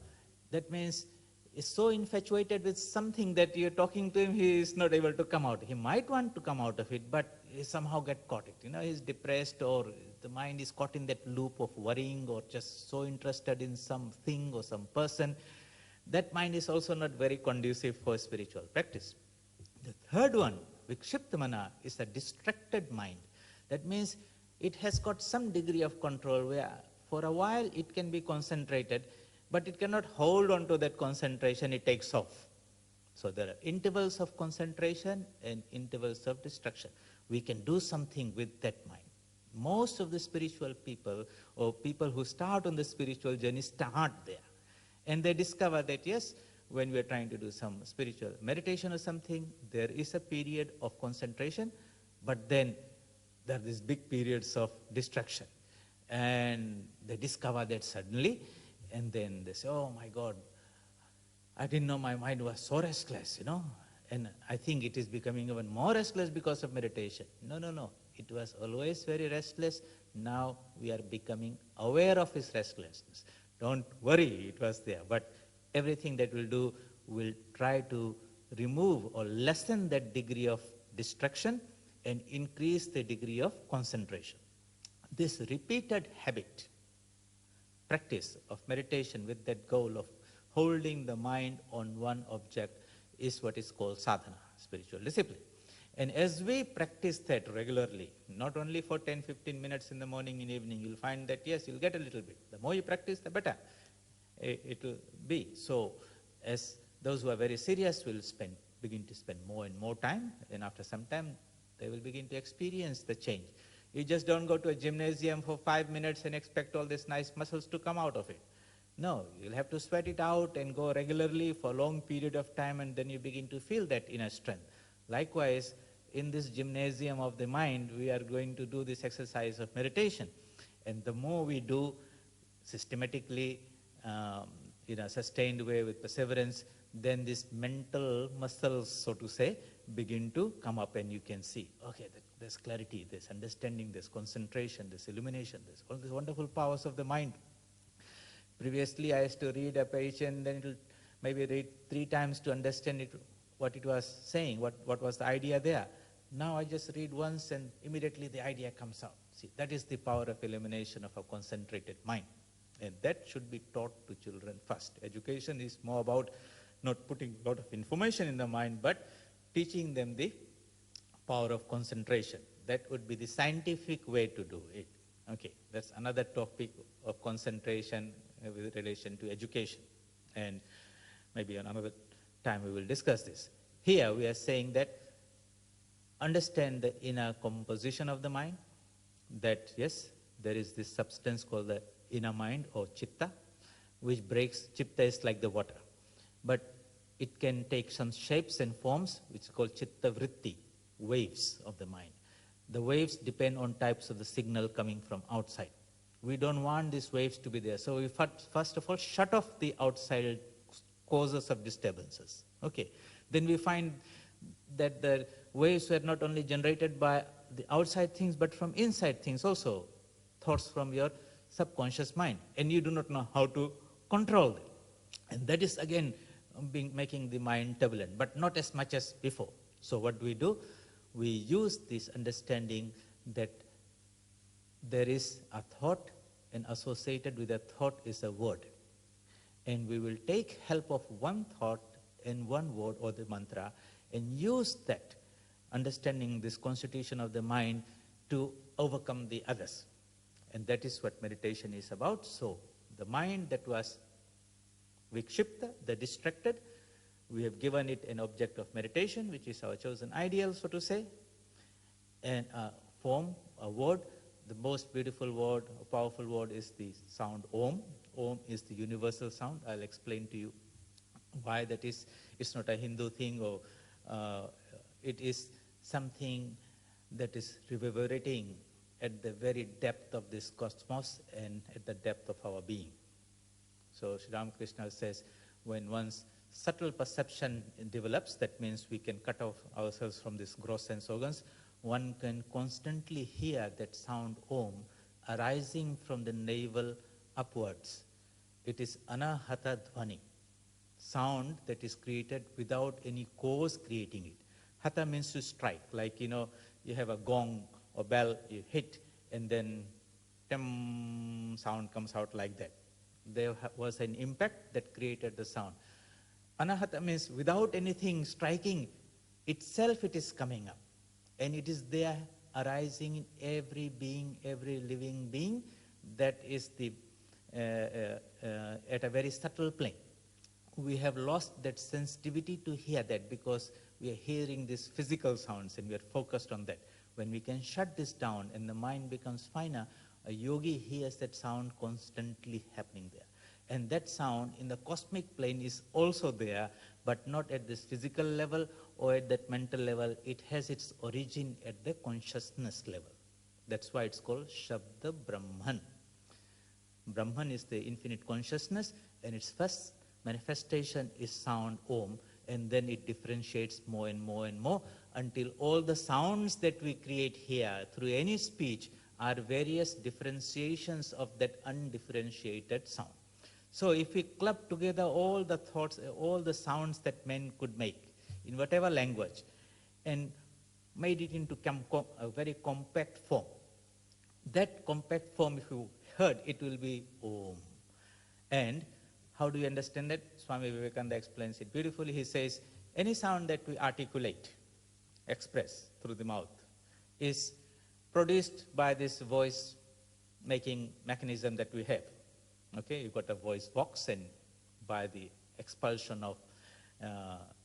that means is so infatuated with something that you're talking to him, he is not able to come out. He might want to come out of it, but he somehow get caught it. You know, he's depressed, or the mind is caught in that loop of worrying, or just so interested in something or some person. That mind is also not very conducive for spiritual practice. The third one, Vikshiptamana, is a distracted mind. That means it has got some degree of control where for a while it can be concentrated, but it cannot hold on to that concentration, it takes off. So there are intervals of concentration and intervals of distraction. We can do something with that mind. Most of the spiritual people, or people who start on the spiritual journey, start there. And they discover that, yes, when we are trying to do some spiritual meditation or something, there is a period of concentration, but then there are these big periods of distraction. And they discover that suddenly, and then they say, oh my God, I didn't know my mind was so restless, you know. And I think it is becoming even more restless because of meditation. No. It was always very restless. Now we are becoming aware of its restlessness. Don't worry, it was there. But everything that we'll do will try to remove or lessen that degree of distraction and increase the degree of concentration. This repeated habit, practice of meditation with that goal of holding the mind on one object is what is called sadhana, spiritual discipline. And as we practice that regularly, not only for 10-15 minutes in the morning and evening, you'll find that, yes, you'll get a little bit. The more you practice, the better it will be. So as those who are very serious will begin to spend more and more time, and after some time, they will begin to experience the change. You just don't go to a gymnasium for 5 minutes and expect all these nice muscles to come out of it. No, you'll have to sweat it out and go regularly for a long period of time, and then you begin to feel that inner strength. Likewise, in this gymnasium of the mind, we are going to do this exercise of meditation. And the more we do systematically, in a sustained way with perseverance, then these mental muscles, so to say, begin to come up, and you can see, okay, there's clarity, there's understanding, there's concentration, there's illumination, there's all these wonderful powers of the mind. Previously, I used to read a page and then it will maybe read 3 times to understand it, what it was saying, what was the idea there. Now I just read once and immediately the idea comes out. See, that is the power of illumination of a concentrated mind. And that should be taught to children first. Education is more about not putting a lot of information in the mind, but teaching them the power of concentration. That would be the scientific way to do it. Okay, that's another topic of concentration with relation to education. And Maybe another time we will discuss this. Here we are saying that understand the inner composition of the mind, that yes, there is this substance called the inner mind or chitta, which breaks, chitta is like the water, but it can take some shapes and forms, which is called chitta vritti, waves of the mind. The waves depend on types of the signal coming from outside. We don't want these waves to be there. So we first of all shut off the outside causes of disturbances. Okay. Then we find that the waves were not only generated by the outside things, but from inside things also. Thoughts from your subconscious mind. And you do not know how to control them. And that is again making the mind turbulent, but not as much as before. So what do? We use this understanding that there is a thought, and associated with a thought is a word. And we will take help of one thought and one word or the mantra and use that, understanding this constitution of the mind, to overcome the others. And that is what meditation is about. So the mind that was vikshipta, the distracted, we have given it an object of meditation, which is our chosen ideal, so to say, and a form, a word. The most beautiful word, a powerful word, is the sound Om. Om is the universal sound. I'll explain to you why that is. It's not a Hindu thing, or it is something that is reverberating at the very depth of this cosmos and at the depth of our being. So Sri Ramakrishna says, when one's subtle perception develops, that means we can cut off ourselves from these gross sense organs, one can constantly hear that sound Om arising from the navel upwards. It is anahata dhvani, sound that is created without any cause creating it. Hatha means to strike, like, you have a gong or bell, you hit, and then tim sound comes out like that. There was an impact that created the sound. Anahata means without anything striking, itself it is coming up. And it is there arising in every being, every living being. That is the at a very subtle plane. We have lost that sensitivity to hear that because we are hearing these physical sounds and we are focused on that. When we can shut this down and the mind becomes finer, a yogi hears that sound constantly happening there. And that sound in the cosmic plane is also there, but not at this physical level or at that mental level. It has its origin at the consciousness level. That's why it's called Shabda Brahman. Brahman is the infinite consciousness, and its first manifestation is sound Om, and then it differentiates more and more and more until all the sounds that we create here through any speech are various differentiations of that undifferentiated sound. So if we club together all the thoughts, all the sounds that men could make in whatever language, and made it into a very compact form, that compact form, if you heard, it will be Om. And how do you understand that? Swami Vivekananda explains it beautifully. He says, any sound that we articulate, express through the mouth, is produced by this voice making mechanism that we have. Okay, you've got a voice box, and by the expulsion of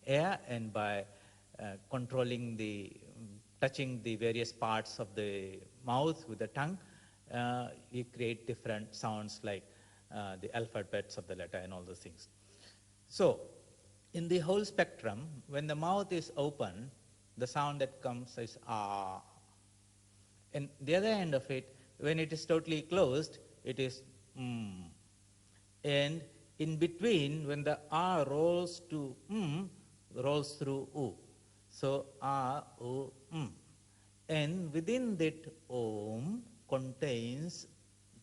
air and by controlling touching the various parts of the mouth with the tongue, you create different sounds like the alphabets of the letter and all those things. So, in the whole spectrum, when the mouth is open, the sound that comes is ah. And the other end of it, when it is totally closed, it is mm. And in between, when the ah rolls to rolls through u. So ah, u, And within that Om contains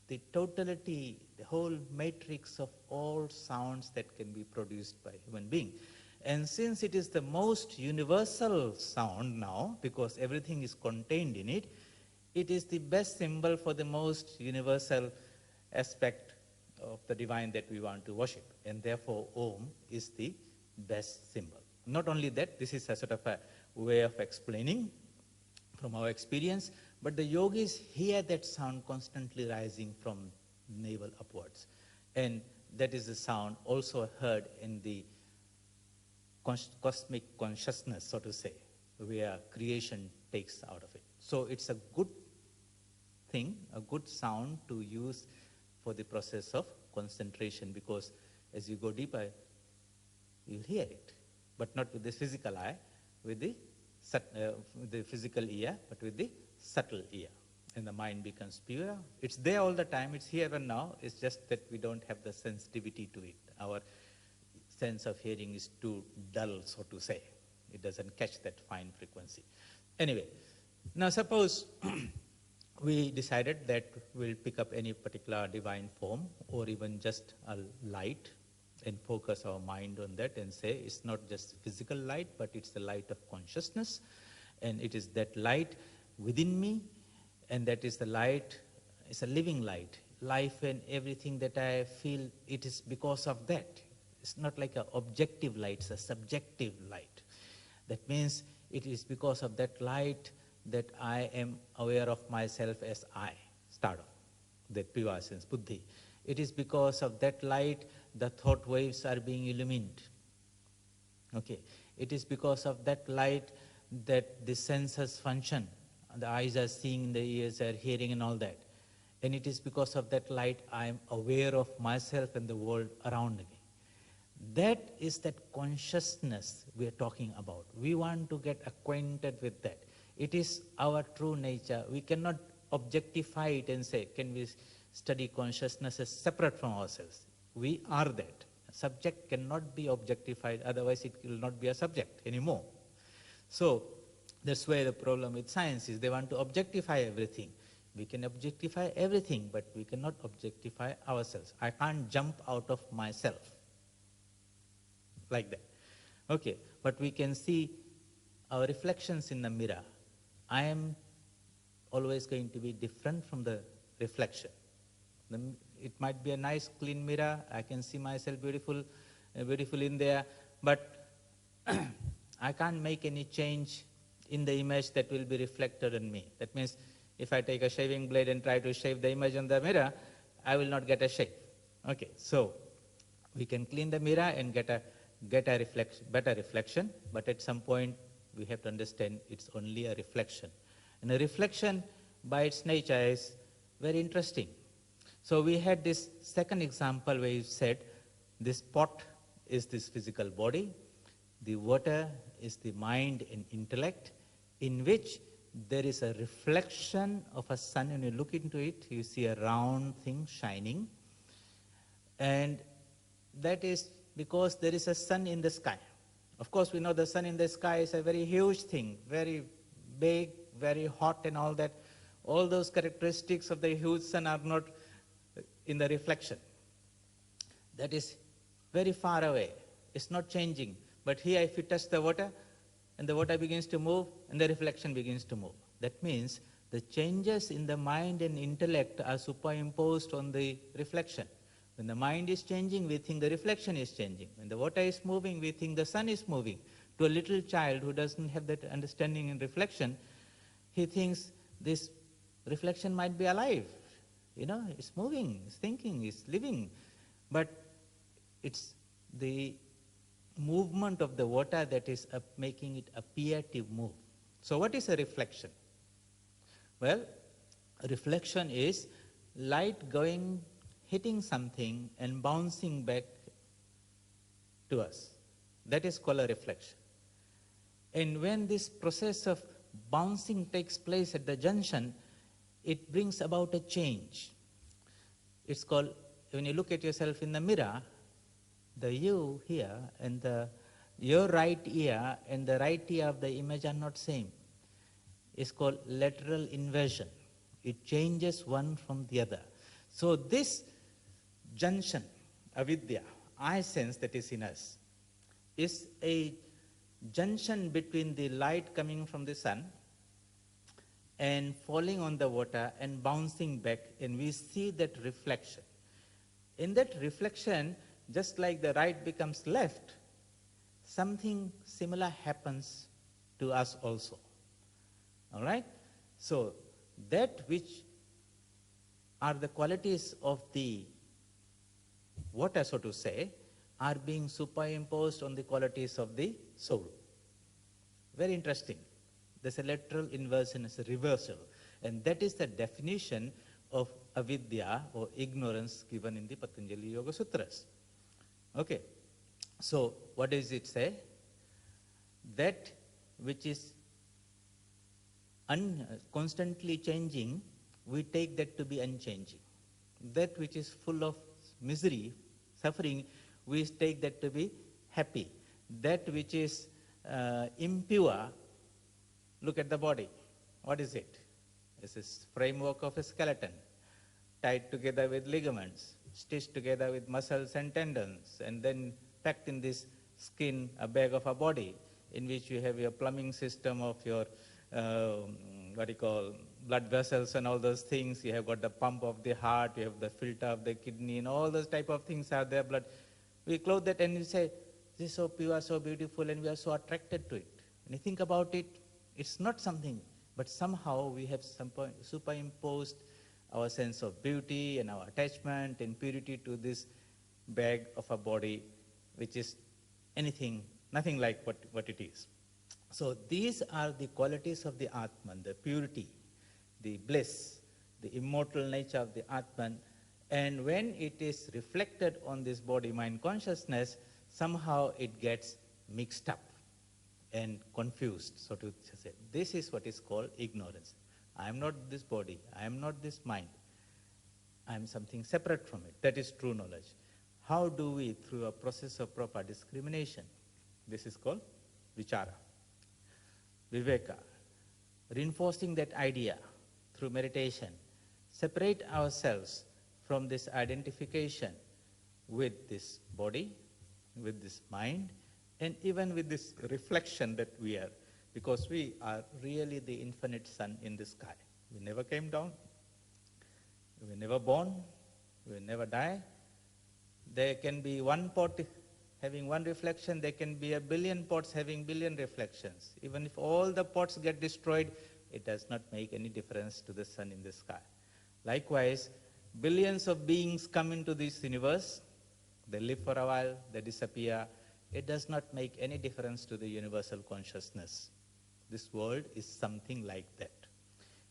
the totality, the whole matrix of all sounds that can be produced by a human being. And since it is the most universal sound now, because everything is contained in it, it is the best symbol for the most universal aspect of the divine that we want to worship. And therefore, Om is the best symbol. Not only that, this is a sort of a way of explaining from our experience, but the yogis hear that sound constantly rising from navel upwards. And that is the sound also heard in the cosmic consciousness, so to say, where creation takes out of it. So it's a good thing, a good sound to use for the process of concentration, because as you go deeper, you'll hear it, but not with the physical eye, with the physical ear, but with the subtle ear. And the mind becomes pure. It's there all the time. It's here and now. It's just that we don't have the sensitivity to it. Our sense of hearing is too dull, so to say. It doesn't catch that fine frequency. Anyway, now suppose we decided that we'll pick up any particular divine form or even just a light and focus our mind on that and say it's not just physical light, but it's the light of consciousness. And it is that light within me, and that is the light, it's a living light. Life and everything that I feel, it is because of that. It's not like an objective light, it's a subjective light. That means it is because of that light that I am aware of myself as I, start off, that pure sense, buddhi. It is because of that light the thought waves are being illumined. Okay. It is because of that light that the senses function. The eyes are seeing, the ears are hearing and all that. And it is because of that light I am aware of myself and the world around me. That is that consciousness we are talking about. We want to get acquainted with that. It is our true nature. We cannot objectify it and say, can we study consciousness as separate from ourselves? We are that. A subject cannot be objectified, otherwise it will not be a subject anymore. So that's where the problem with science is. They want to objectify everything. We can objectify everything, but we cannot objectify ourselves. I can't jump out of myself like that. Okay, but we can see our reflections in the mirror. I am always going to be different from the reflection. It might be a nice clean mirror. I can see myself beautiful in there, but I can't make any change in the image that will be reflected in me. That means if I take a shaving blade and try to shave the image on the mirror, I will not get a shave. Okay, so we can clean the mirror and get a better reflection, but at some point we have to understand it's only a reflection. And a reflection by its nature is very interesting. So we had this second example where you said this pot is this physical body, the water is the mind and intellect, in which there is a reflection of a sun. When you look into it, you see a round thing shining, and that is because there is a sun in the sky. Of course, we know the sun in the sky is a very huge thing, very big, very hot and all that. All those characteristics of the huge sun are not in the reflection. That is very far away. It's not changing. But here, if you touch the water, and the water begins to move, and the reflection begins to move. That means the changes in the mind and intellect are superimposed on the reflection. When the mind is changing, we think the reflection is changing. When the water is moving, we think the sun is moving. To a little child who doesn't have that understanding in reflection, he thinks this reflection might be alive. You know, it's moving, it's thinking, it's living. But it's the movement of the water that is making it appear to move. So what is a reflection? Well, a reflection is light going, hitting something and bouncing back to us. That is called a reflection. And when this process of bouncing takes place at the junction, it brings about a change. It's called, when you look at yourself in the mirror, the you here and your right ear and the right ear of the image are not same. It's called lateral inversion. It changes one from the other. So this junction, avidya, I sense that is in us, is a junction between the light coming from the sun and falling on the water and bouncing back, and we see that reflection. In that reflection, just like the right becomes left, something similar happens to us also. All right? So that which are the qualities of the water, so to say, are being superimposed on the qualities of the soul. Very interesting. There's a literal inversion, it's a reversal. And that is the definition of avidya or ignorance given in the Patanjali Yoga Sutras. Okay. So what does it say? That which is constantly changing, we take that to be unchanging. That which is full of misery, suffering, we take that to be happy. That which is impure, look at the body. What is it? It's a framework of a skeleton, tied together with ligaments, stitched together with muscles and tendons, and then packed in this skin, a bag of a body, in which you have your plumbing system of your, blood vessels and all those things. You have got the pump of the heart, you have the filter of the kidney, and all those type of things are there. Blood. We clothe that and we say, this is so pure, so beautiful, and we are so attracted to it. When you think about it, it's not something, but somehow we have superimposed our sense of beauty and our attachment and purity to this bag of a body, which is nothing like what it is. So these are the qualities of the Atman, the purity, the bliss, the immortal nature of the Atman. And when it is reflected on this body-mind consciousness, somehow it gets mixed up and confused, so to say. This is what is called ignorance. I am not this body, I am not this mind, I am something separate from it. That is true knowledge. How do we, through a process of proper discrimination, this is called vichara, viveka, reinforcing that idea through meditation, separate ourselves from this identification with this body, with this mind, and even with this reflection that we are, because we are really the infinite sun in the sky. We never came down, we were never born, we will never die. There can be one pot having one reflection, there can be a billion pots having billion reflections. Even if all the pots get destroyed, it does not make any difference to the sun in the sky. Likewise, billions of beings come into this universe, they live for a while, they disappear. It does not make any difference to the universal consciousness. This world is something like that.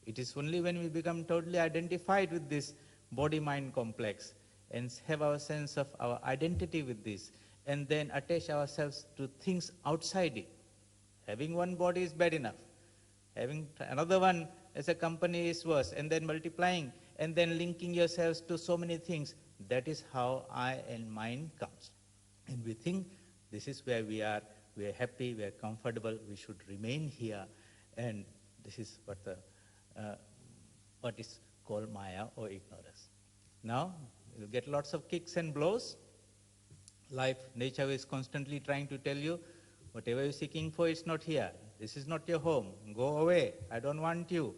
It is only when we become totally identified with this body-mind complex and have our sense of our identity with this, and then attach ourselves to things outside it. Having one body is bad enough. Having another one as a company is worse, and then multiplying, and then linking yourselves to so many things. That is how I and mind comes. And we think this is where we are happy, we are comfortable, we should remain here, and this is what is called Maya or ignorance. Now, you'll get lots of kicks and blows. Life, nature is constantly trying to tell you, whatever you're seeking for is not here. This is not your home. Go away. I don't want you.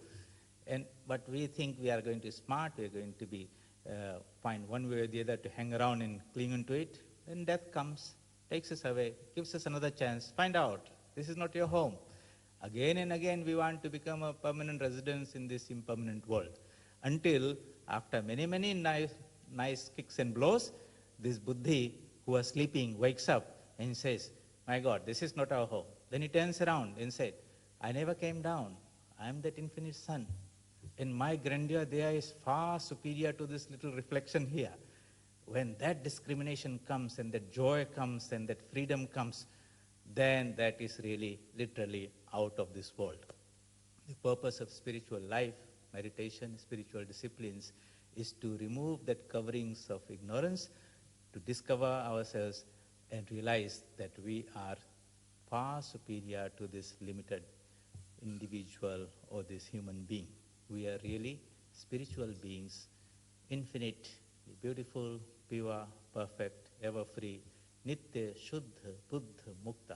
But we think we are going to be smart, we are going to be find one way or the other to hang around and cling onto it. Then death comes, takes us away, gives us another chance. Find out, this is not your home. Again and again we want to become a permanent residence in this impermanent world. Until after many, many nice kicks and blows, this buddhi who was sleeping wakes up and says, my God, this is not our home. Then he turns around and said, I never came down. I am that infinite sun. And my grandeur there is far superior to this little reflection here. When that discrimination comes and that joy comes and that freedom comes, then that is really literally out of this world. The purpose of spiritual life, meditation, spiritual disciplines is to remove that coverings of ignorance, to discover ourselves and realize that we are far superior to this limited individual or this human being. We are really spiritual beings, infinite, beautiful, pure, perfect, ever free, nitya, shuddha, buddha, mukta,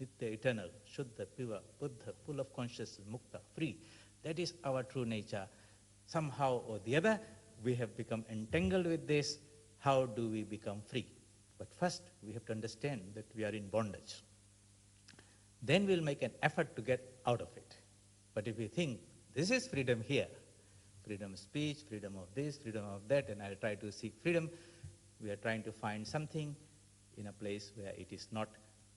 nitya, eternal, shuddha, pure, buddha, full of consciousness, mukta, free. That is our true nature. Somehow or the other, we have become entangled with this. How do we become free? But first, we have to understand that we are in bondage. Then we'll make an effort to get out of it. But if we think, this is freedom here, freedom of speech, freedom of this, freedom of that, and I'll try to seek freedom, we are trying to find something in a place where it is not,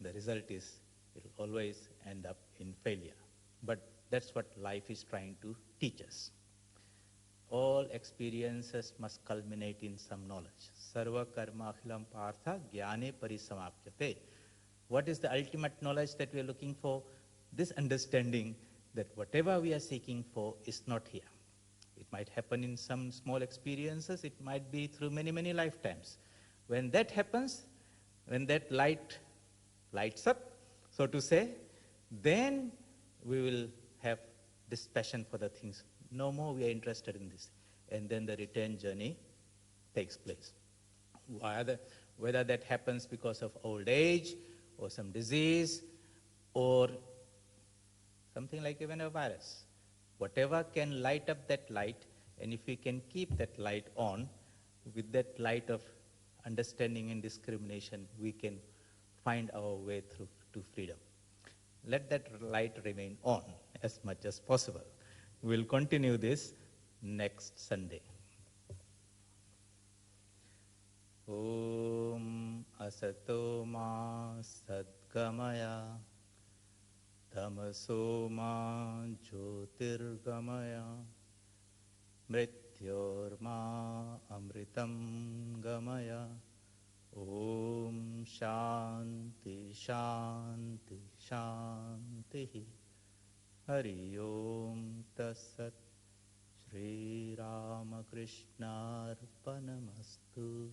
the result is, it will always end up in failure. But that's what life is trying to teach us. All experiences must culminate in some knowledge. Sarva karma akhilam partha jnane parisamapyate. What is the ultimate knowledge that we are looking for? This understanding that whatever we are seeking for is not here. It might happen in some small experiences, it might be through many, many lifetimes. When that happens, when that light lights up, so to say, then we will have this passion for the things. No more we are interested in this. And then the return journey takes place. Whether that happens because of old age, or some disease, or something like even a virus. Whatever can light up that light, and if we can keep that light on, with that light of understanding and discrimination, we can find our way through to freedom. Let that light remain on as much as possible. We'll continue this next Sunday. Om asato ma sadgamaya tamaso ma jyotirgamaya mrityorma amritam gamaya. Om Shanti Shanti Shanti. Hari Om Tassat. Shri Ramakrishna Arpanamastu.